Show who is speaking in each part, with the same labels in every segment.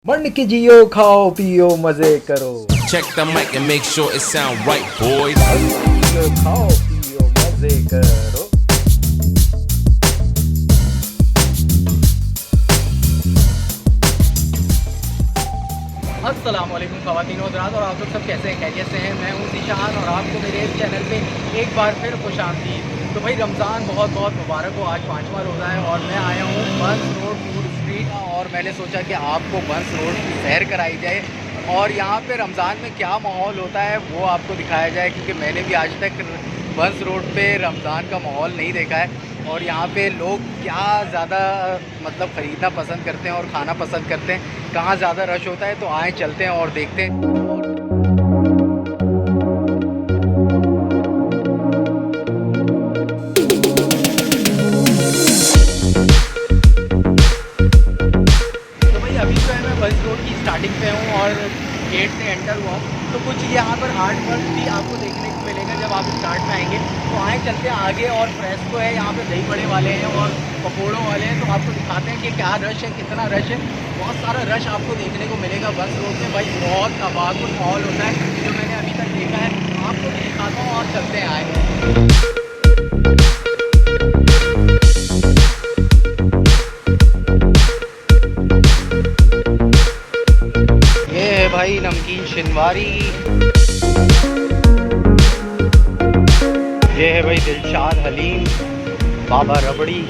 Speaker 1: मंड के जियो खाओ पियो मजे करो।
Speaker 2: Check the mic and make sure it sound right, boys.
Speaker 1: जियो खाओ पियो मजे करो। अस्सलाम वालेकुम ख़वातीन और हज़रात, और आप लोग सब कैसे हैं, खैरियत से हैं। मैं हूं निशान और आपको मेरे इस चैनल पे एक बार फिर खुशामदीद। तो भाई रमज़ान बहुत बहुत मुबारक हो। आज 5वां रोज़ा है और मैं आया हूं बंस रोड फूड स्ट्रीट और मैंने सोचा कि आपको बंस रोड की सैर कराई जाए और यहाँ पे रमज़ान में क्या माहौल होता है वो आपको दिखाया जाए, क्योंकि मैंने भी आज तक बंस रोड पे रमज़ान का माहौल नहीं देखा है। और यहाँ पे लोग क्या ज़्यादा मतलब ख़रीदना पसंद करते हैं और खाना पसंद करते हैं, कहाँ ज़्यादा रश होता है। तो आए चलते हैं और देखते हैं। तो भाई अभी जो है मैं बंस रोड की स्टार्टिंग पे हूँ और गेट से एंटर हुआ हूँ। तो कुछ यहाँ पर आर्ट वर्क भी आपको देखने को मिलेगा जब आप स्टार्ट में आएंगे। तो आए चलते हैं आगे। और फ्रेस्को है यहाँ पे, दही बड़े वाले हैं और पकौड़ों वाले हैं। तो आपको दिखाते हैं कि क्या रश है, कितना रश है। बहुत सारा रश आपको देखने को मिलेगा बंस रोड में। भाई बहुत तबाहकुन माहौल होता है जो मैंने अभी तक देखा है। आपको भी दिखाता हूँ और चलते हैं आए। ये है भाई नमकीन शिनवारी, ये है भाई दिलशाद हलीम, बाबा रबड़ी,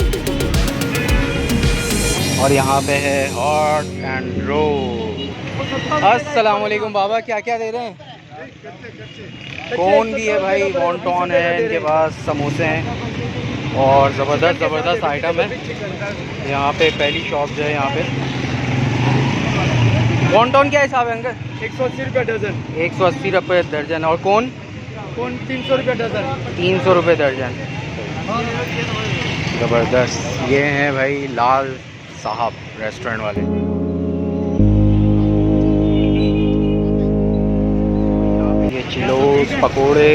Speaker 1: और यहाँ पे है हॉट एंड रोल। अस्सलाम वालेकुम बाबा, क्या क्या दे रहे हैं? कौन भी है भाई, वॉन्टॉन है इनके पास, समोसे हैं और ज़बरदस्त आइटम है। यहाँ पे पहली शॉप जो है यहाँ पे। वॉन्टॉन क्या हिसाब है अंकल?
Speaker 3: 180 रुपये डजन।
Speaker 1: 180 रुपये दर्जन। और कौन?
Speaker 3: 300 रुपये डजन।
Speaker 1: 300 रुपये दर्जन। ज़बरदस्त। ये हैं भाई लाल साहब रेस्टोरेंट वाले। ये चिलोस, पकोड़े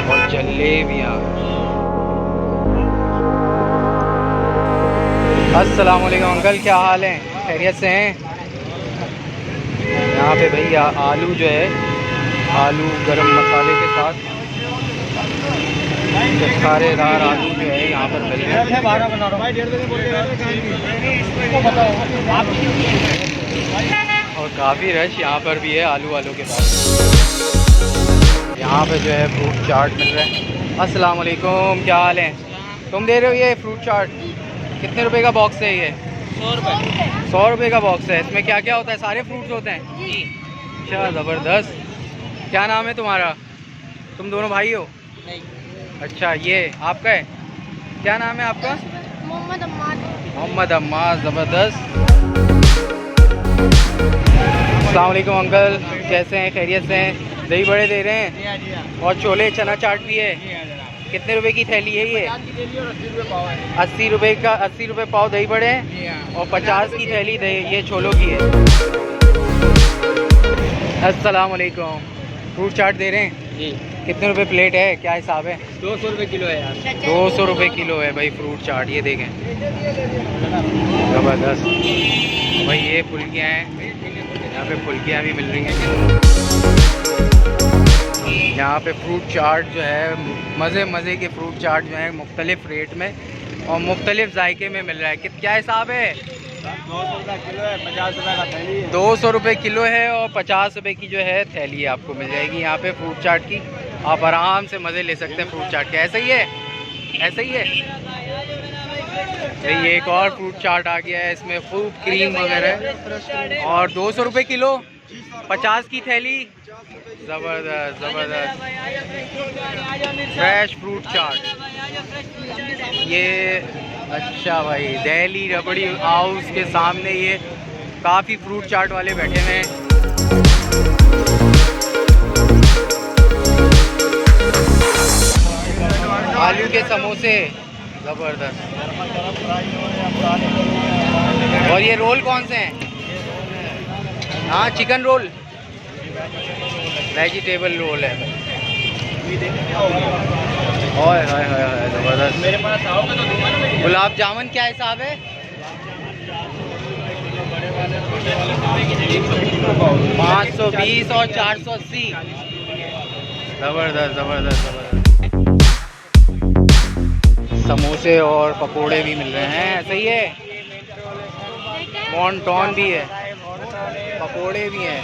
Speaker 1: और जलेबियाँ। अस्सलाम वालेकुम अंकल, क्या हाल है, खैरियत से हैं? यहाँ पे भैया आलू जो है, आलू गरम मसाले के साथ चटखारेदार आलू जो है यहाँ पर मिल रहे हैं। और काफ़ी रश यहाँ पर भी है आलू वालों के साथ। यहाँ पे जो है फ्रूट चाट मिल रहा है। अस्सलाम वालेकुम, क्या हाल है? तुम दे रहे हो ये फ्रूट चाट? कितने रुपए का बॉक्स है ये?
Speaker 3: 100 रुपये।
Speaker 1: 100 रुपये का बॉक्स है। इसमें क्या क्या होता है? सारे फ्रूट्स होते हैं
Speaker 3: जी।
Speaker 1: अच्छा, ज़बरदस्त। क्या नाम है तुम्हारा? तुम दोनों भाई हो?
Speaker 3: नहीं।
Speaker 1: अच्छा, ये आपका है? क्या नाम है आपका?
Speaker 4: मोहम्मद अम्माद।
Speaker 1: मोहम्मद अम्माद, ज़बरदस्त। अस्सलाम वालेकुम अंकल, कैसे हैं, खैरियत से हैं? दही बड़े दे रहे हैं और छोले चना चाट भी है। कितने रुपए की थैली है ये? 80 रुपये का, 80 रुपये पाव दही बड़े हैं और 50 की थैली दही ये छोलों की है। अस्सलाम वालेकुम, फ्रूट चाट दे रहे हैं
Speaker 3: जी।
Speaker 1: कितने रुपए प्लेट है, क्या हिसाब है?
Speaker 3: 200 रुपये किलो है यार।
Speaker 1: 200 रुपये किलो है भाई फ्रूट चाट, ये देखें ज़बरदस्त। भाई ये फुल्कियाँ हैं, यहाँ पे फुल्कियाँ भी मिल रही हैं। यहाँ पे फ्रूट चाट जो है, मज़े के फ्रूट चाट जो है मुख्तलिफ़ रेट में और मुख्तलिफ़ जायके में मिल रहा है। क्या हिसाब है?
Speaker 3: 200 रुपये किलो है, 50 रुपये का थैली है।
Speaker 1: 200 रुपये किलो है और 50 रुपये की जो है थैली आपको मिल जाएगी यहाँ पे फ्रूट चाट की। आप आराम से मज़े ले सकते हैं फ्रूट चाट के। ऐसा ही है, ऐसा ही है। ये एक और फ्रूट चाट आ गया है, इसमें खूब क्रीम वगैरह और 200 रुपये किलो, 50 की थैली। ज़बरदस्त फ्रेश फ्रूट चाट ये। अच्छा भाई, दिल्ली रबड़ी हाउस के सामने ये काफ़ी फ्रूट चाट वाले बैठे हुए हैं। आलू के समोसे ज़बरदस्त। और ये रोल कौन से हैं? हाँ, चिकन रोल, वेजिटेबल रोल है। ओए हाय हाय हाय, ज़बरदस्त।
Speaker 3: मेरे पास आओगे तो दूंगा ना।
Speaker 1: गुलाब जामुन क्या हिसाब है? 520 और 480। ज़बरदस्त ज़बरदस्त ज़बरदस्त। समोसे और पकोड़े भी मिल रहे हैं, सही है। मॉन्टॉन भी है, पकोड़े भी हैं,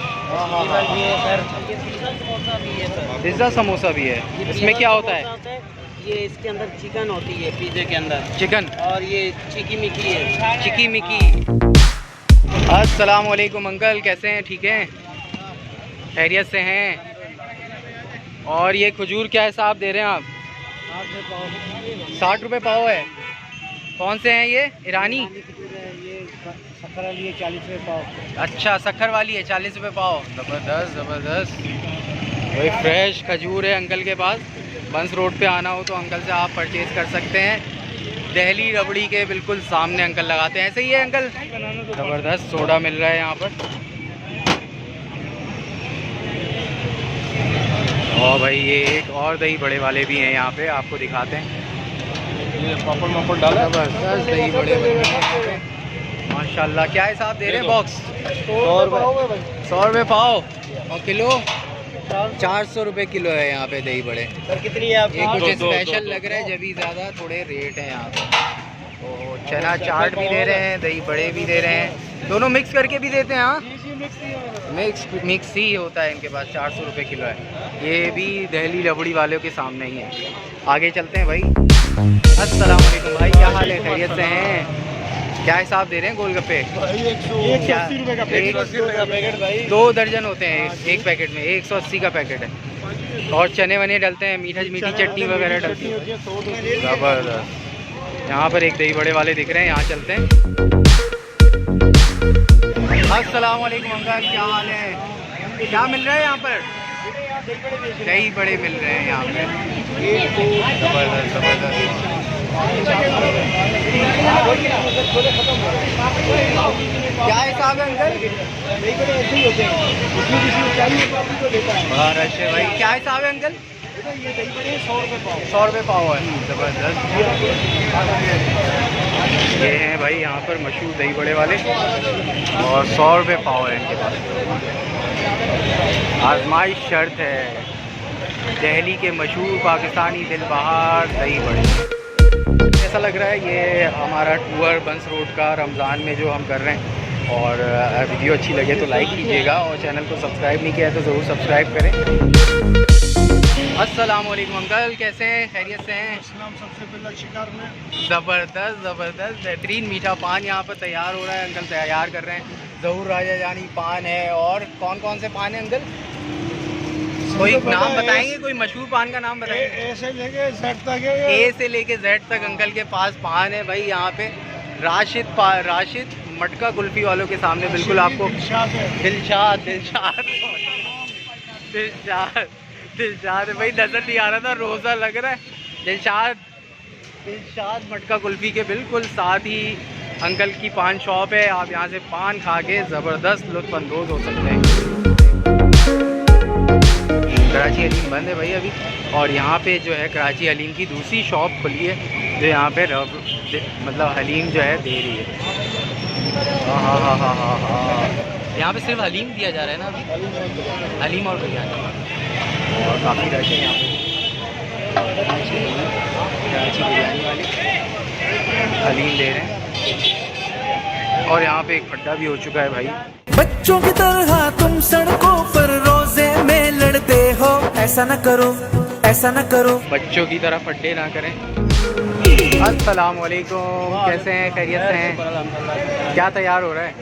Speaker 1: पिज़्ज़ा समोसा भी है। इसमें क्या होता है?
Speaker 4: ये इसके अंदर चिकन होती है, पिज़्ज़े के अंदर
Speaker 1: चिकन,
Speaker 4: और ये चिकी मिकी है।
Speaker 1: चिकी मिकी। अस्सलाम वालेकुम अंकल, कैसे हैं? ठीक हैं, खैरियत से हैं? और ये खजूर क्या हिसाब दे रहे हैं आप? 60 रुपये पाव है। कौन से हैं ये? ईरानी?
Speaker 4: ये शक्कर वाली है 40 रुपये पाव।
Speaker 1: अच्छा, शक्कर वाली है 40 रुपये पाव। ज़बरदस्त ज़बरदस्त। वही फ्रेश खजूर है अंकल के पास। बंस रोड पे आना हो तो अंकल से आप परचेज़ कर सकते हैं। दिल्ली रबड़ी के बिल्कुल सामने अंकल लगाते हैं, सही है अंकल? ज़बरदस्त सोडा मिल रहा है यहाँ पर। और भाई ये एक और दही बड़े वाले भी हैं यहाँ पे, आपको दिखाते हैं।
Speaker 3: पापड़ मापड़ डाला।
Speaker 1: ज़बरदस्त दही बड़े माशाल्लाह। क्या हिसाब दे रहे हैं बॉक्स?
Speaker 3: 100 रुपये।
Speaker 1: 100 रुपये पाव और किलो 400 रुपये किलो है यहाँ पे दही बड़े।
Speaker 4: सर कितनी है आप?
Speaker 1: ये कुछ स्पेशल लग रहा है, जब भी ज़्यादा थोड़े रेट हैं यहाँ पे। तो चना चाट भी दे रहे हैं, दही बड़े भी दे रहे हैं, दोनों मिक्स करके भी देते हैं। हाँ, मिक्स ही होता है इनके पास। 400 रुपये किलो है। ये भी दिल्ली रबड़ी वालों के सामने ही है। आगे चलते हैं भाई। अस्सलाम वालेकुम भाई, क्या हाल है? खैरियत से हैं? क्या हिसाब दे रहे हैं गोलगप्पे?
Speaker 3: 180 रुपये का पैकेट भाई।
Speaker 1: 2 दर्जन होते हैं एक पैकेट में, 180 का पैकेट है। और चने वने डलते हैं, मीठी चटनी वगैरह डलती है। ज़बरदस्त। यहाँ पर एक दही बड़े वाले दिख रहे हैं, यहाँ चलते हैं। अस्सलाम वालेकुम अंकल, क्या हाल है? क्या मिल रहा है यहाँ पर? दही बड़े मिल रहे हैं यहाँ पे। ज़बरदस्त ज़बरदस्त। क्या हिसाब है अंकल? बड़ा रश है भाई। क्या हिसाब है अंकल? 100 रुपये पाव है। ज़बरदस्त। ये हैं भाई यहाँ पर मशहूर दही बड़े वाले, और 100 रुपये पाव है इनके पास। आजमाइश शर्त है, दिल्ली के मशहूर पाकिस्तानी दिलबहार दही बड़े। ऐसा लग रहा है ये हमारा टूर बंस रोड का रमज़ान में जो हम कर रहे हैं। और वीडियो अच्छी लगे तो लाइक कीजिएगा, और चैनल को सब्सक्राइब नहीं किया है तो ज़रूर सब्सक्राइब करें। अस्सलाम वालेकुम अंकल, कैसे हैं? खैरियत से हैं?
Speaker 3: सबसे पहले शिकार में
Speaker 1: ज़बरदस्त ज़बरदस्त बेहतरीन मीठा पान यहाँ पर तैयार हो रहा है। अंकल तैयार कर रहे हैं। ज़हूर राजा जानी पान है। और कौन कौन से पान है अंकल? कोई नाम बताएंगे, कोई मशहूर पान का नाम बताएंगे?
Speaker 3: ए से लेके जेड तक है।
Speaker 1: ए से लेके जेड तक अंकल के पास पान है भाई। यहाँ पे राशिद मटका कुल्फ़ी वालों के सामने बिल्कुल आपको दिलशाद भाई नज़र नहीं आ रहा था, रोज़ा लग रहा है। दिलशाद मटका कुल्फ़ी के बिल्कुल साथ ही अंकल की पान शॉप है। आप यहाँ से पान खा के ज़बरदस्त लुत्फ़अंदोज़ हो सकते हैं। कराची हलीम बंद है भाई अभी, और यहाँ पे जो है कराची हलीम की दूसरी शॉप खुली है जो यहाँ पे मतलब हलीम जो है दे रही है। हाँ। यहाँ पे सिर्फ हलीम दिया जा रहा है ना अभी, हलीम और बिरयानी। और काफ़ी रश है यहाँ पे। कराची बिरयानी वाले हलीम दे रहे हैं, और यहाँ पे एक फड्डा भी हो चुका है भाई।
Speaker 5: बच्चों की तरह तुम सड़कों पर रोजे में लड़ते हो, ऐसा न करो, ऐसा न करो।
Speaker 1: बच्चों की तरह फड्डे ना करें। अस्सलाम वालेकुम, कैसे हैं? खैरियत से हैं? क्या तैयार हो रहा है?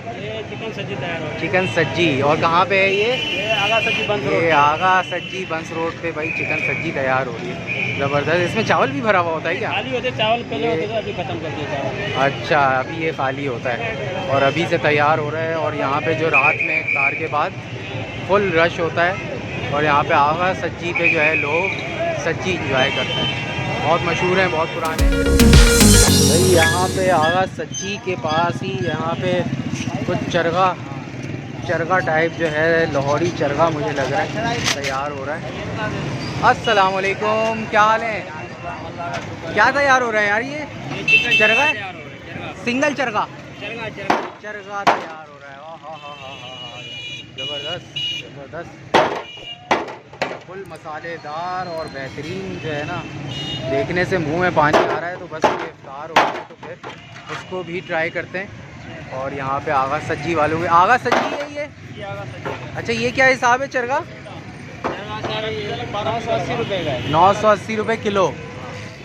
Speaker 4: चिकन सब्जी तैयार हो।
Speaker 1: चिकन सज्जी। और कहाँ पे है ये?
Speaker 4: आगा सब्जी बंद
Speaker 1: ये आगा सज्जी बंस रोड पे भाई चिकन सज्जी तैयार हो रही है। ज़बरदस्त। इसमें चावल भी भरा हुआ होता है क्या?
Speaker 4: खाली होते चावल पहले होते थे, अभी खत्म कर दिया चावल।
Speaker 1: अच्छा, अभी ये खाली होता है और अभी से तैयार हो रहा है। और यहाँ पे जो रात में इफ्तार के बाद फुल रश होता है, और यहाँ पे आगा सज्जी पे जो है लोग सज्जी इंजॉय करते हैं। बहुत मशहूर हैं, बहुत पुराने भाई। यहाँ पे आगा सज्जी के पास ही यहाँ पे कुछ चरगा टाइप जो है, लाहौरी चरगा मुझे लग रहा है तैयार हो रहा है। अस्सलाम वालेकुम, क्या हाल है? क्या तैयार हो रहा है यार? ये चरगा है, सिंगल चरगा तैयार हो रहा है। हाँ हाँ हाँ हाँ हाँ, ज़बरदस्त ज़बरदस्त, फुल मसालेदार और बेहतरीन जो है ना, देखने से मुंह में पानी आ रहा है। तो बस ये इफ्तार हो गया तो फिर उसको भी ट्राई करते हैं। और यहाँ पे आगा सज्जी वालों के, आगा सज्जी है ये? अच्छा, ये क्या हिसाब है चरगा?
Speaker 4: 1280 रुपये का है।
Speaker 1: 980 रुपये किलो।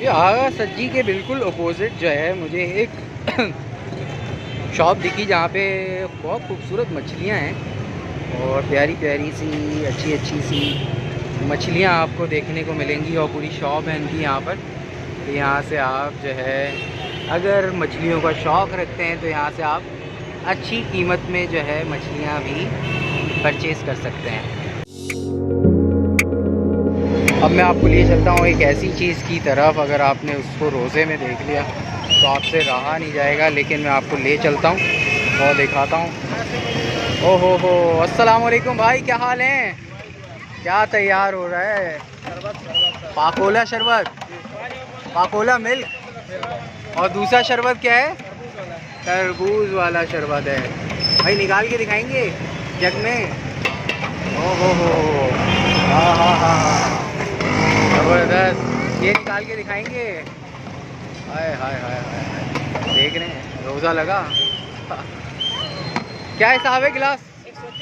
Speaker 1: ये आगा सज्जी के बिल्कुल अपोजिट जो है मुझे एक शॉप दिखी जहाँ पे बहुत खूबसूरत मछलियाँ हैं और प्यारी प्यारी सी अच्छी अच्छी सी मछलियाँ आपको देखने को मिलेंगी। और पूरी शॉप है इनकी यहाँ पर। तो यहाँ से आप जो है अगर मछलियों का शौक़ रखते हैं तो यहाँ से आप अच्छी कीमत में जो है मछलियाँ भी परचेज़ कर सकते हैं। अब मैं आपको लिए चलता हूँ एक ऐसी चीज़ की तरफ, अगर आपने उसको रोज़े में देख लिया तो आपसे रहा नहीं जाएगा, लेकिन मैं आपको ले चलता हूँ और दिखाता हूँ। ओहो हो, अस्सलाम वालेकुम भाई, क्या हाल है? क्या तैयार हो रहा है? पाकोला शरबत, पाकोला मिल्क, और दूसरा शरबत क्या है? तरबूज वाला शरबत है भाई। निकाल के दिखाएंगे जग में? ओहो हो, हाँ हाँ हाँ हाँ, ज़बरदस्त। ये निकाल के दिखाएंगे? हाय हाय हाय हाय, देख रहे हैं रोज़ा लगा। क्या हिसाब है गिलास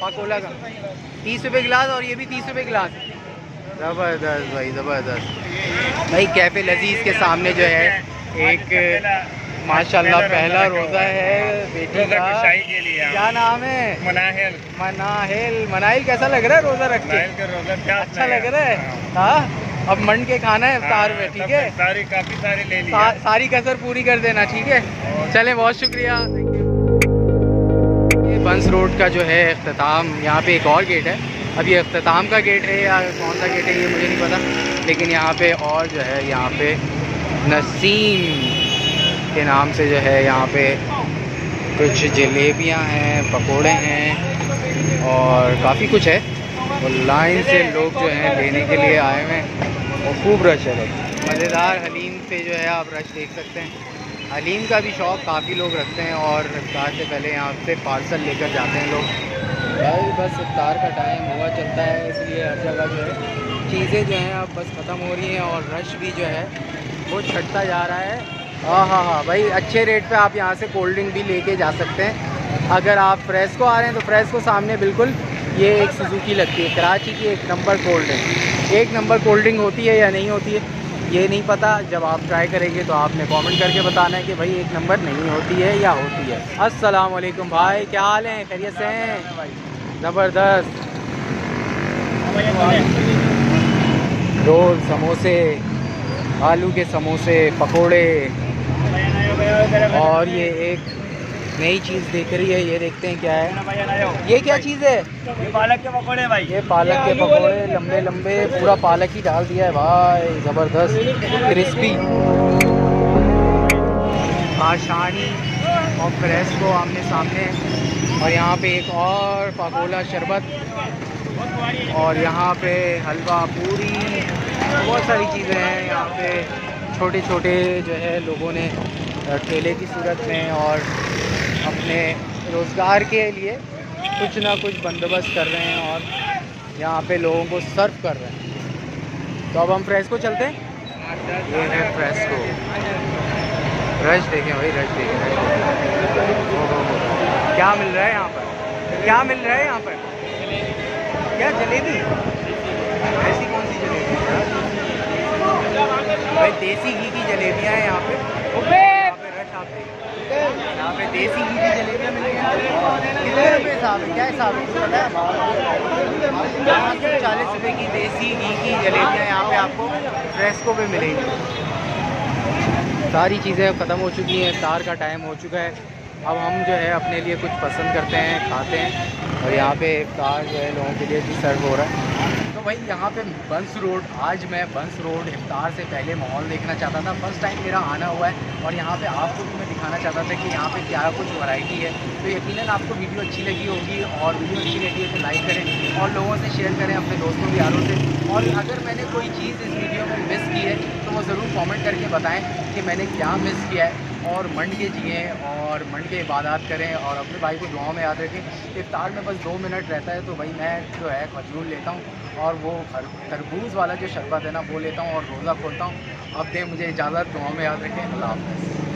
Speaker 1: पाकोला का? 30 रुपये गिलास, और ये भी 30 रुपये गिलास। ज़बरदस्त भाई ज़बरदस्त भाई। कैफ़े लजीज़ के सामने जो है एक माशाल्लाह पहला रोज़ा है बेटी का।
Speaker 3: के लिए
Speaker 1: क्या नाम है?
Speaker 3: मनाहिल।
Speaker 1: मनाहिल। मनाहिल कैसा लग रहा है रोज़ा रख के? अच्छा लग रहा है? हाँ, अब मंड के खाना है इफ्तार में, ठीक है?
Speaker 3: काफ़ी सारी ले ली।
Speaker 1: सारी कसर पूरी कर देना, ठीक है? चलें, बहुत शुक्रिया। ये बंस रोड का जो है इख्तिताम, यहाँ पे एक और गेट है। अब ये इख्तिताम का गेट है या कौन सा गेट है ये मुझे नहीं पता, लेकिन यहाँ पे और जो है यहाँ पे नसीम के नाम से जो है यहाँ पे कुछ जलेबियाँ हैं, पकोड़े हैं और काफ़ी कुछ है। और लाइन से लोग जो हैं लेने के लिए आए हुए हैं और खूब रश है। मज़ेदार हलीम पे जो है आप रश देख सकते हैं। हलीम का भी शौक़ काफ़ी लोग रखते हैं और इफ्तार से पहले यहाँ से पार्सल लेकर जाते हैं लोग। भाई बस इफ्तार का टाइम हुआ चलता है, इसलिए हर जगह जो है चीज़ें जो हैं अब बस ख़त्म हो रही हैं और रश भी जो है वो छटता जा रहा है। हाँ हाँ हाँ भाई, अच्छे रेट पे आप यहाँ से कोल्ड ड्रिंक भी लेके जा सकते हैं। अगर आप फ्रेस्को आ रहे हैं तो फ्रेस्को सामने बिल्कुल ये एक सुजुकी लगती है, कराची की एक नंबर कोल्ड ड्रिंक। एक नंबर कोल्ड ड्रिंक होती है या नहीं होती है ये नहीं पता, जब आप ट्राई करेंगे तो आपने कमेंट करके बताना है कि भाई एक नंबर नहीं होती है या होती है। अस्सलाम वालेकुम भाई, क्या हाल है? खैरियत से हैं? ज़बरदस्त। रोल, समोसे, आलू के समोसे, पकोड़े, और ये एक नई चीज़ दिख रही है, ये देखते हैं क्या है। ये क्या चीज़ है?
Speaker 4: ये पालक के पकौड़े भाई।
Speaker 1: ये पालक के पकोड़े, लंबे लंबे, पूरा पालक ही डाल दिया है भाई, ज़बरदस्त क्रिस्पी। आशानी और फ्रेस्को आमने सामने, और यहाँ पे एक और पाकोला शरबत, और यहाँ पे हलवा पूरी, बहुत सारी चीज़ें हैं यहाँ पे। छोटे छोटे जो है लोगों ने ठेले की सूरत में और अपने रोज़गार के लिए कुछ ना कुछ बंदोबस्त कर रहे हैं और यहाँ पे लोगों को सर्व कर रहे हैं। तो अब हम फ्रेस्को चलते हैं। ये है फ्रेस्को। रश देखें भाई, रश देखें, रश देखें। क्या मिल रहा है यहाँ पर? क्या मिल रहा है यहाँ पर? क्या जलेबी? ऐसी कौन सी जलेबी भाई? देसी घी की जलेबियाँ हैं यहाँ पे। यहाँ पे रश आप देखिए, यहाँ पे देसी घी की जलेबियाँ मिल रही हैं। कितने रुपये हिसाब है? क्या हिसाब है कुछ पता है? 40 रुपये की देसी घी की जलेबियाँ यहाँ पे आपको फ्रेस्को पे मिलेंगी। सारी चीज़ें ख़त्म हो चुकी हैं, इफ्तार का टाइम हो चुका है। अब हम जो है अपने लिए कुछ पसंद करते हैं, खाते हैं, और यहाँ पे इफ्तार जो है लोगों के लिए भी सर्व हो रहा है। तो भाई यहाँ पे बंस रोड, आज मैं बंस रोड इफ्तार से पहले माहौल देखना चाहता था। फर्स्ट टाइम मेरा आना हुआ है और यहाँ पे आपको भी मैं दिखाना चाहता था कि यहाँ पे क्या कुछ वैरायटी है। तो यकीनन आपको वीडियो अच्छी लगी होगी, और वीडियो अच्छी लगी है तो लाइक करें और लोगों से शेयर करें, अपने दोस्तों यारों से। और अगर मैंने कोई चीज़ इस वीडियो में मिस की है तो तो वो ज़रूर कमेंट करके बताएं कि मैंने क्या मिस किया है। और मंड के जिए और मंड के इबादत करें और अपने भाई को दुआओं में याद रखें। इफ्तार में बस 2 मिनट रहता है तो भाई मैं जो है खजूर लेता हूँ और वो तरबूज वाला जो शरबत है ना वो लेता हूँ और रोज़ा खोलता हूँ। अब दें मुझे इजाज़त, दुआओं में याद रखें। अल्लाह हाफ़िज़।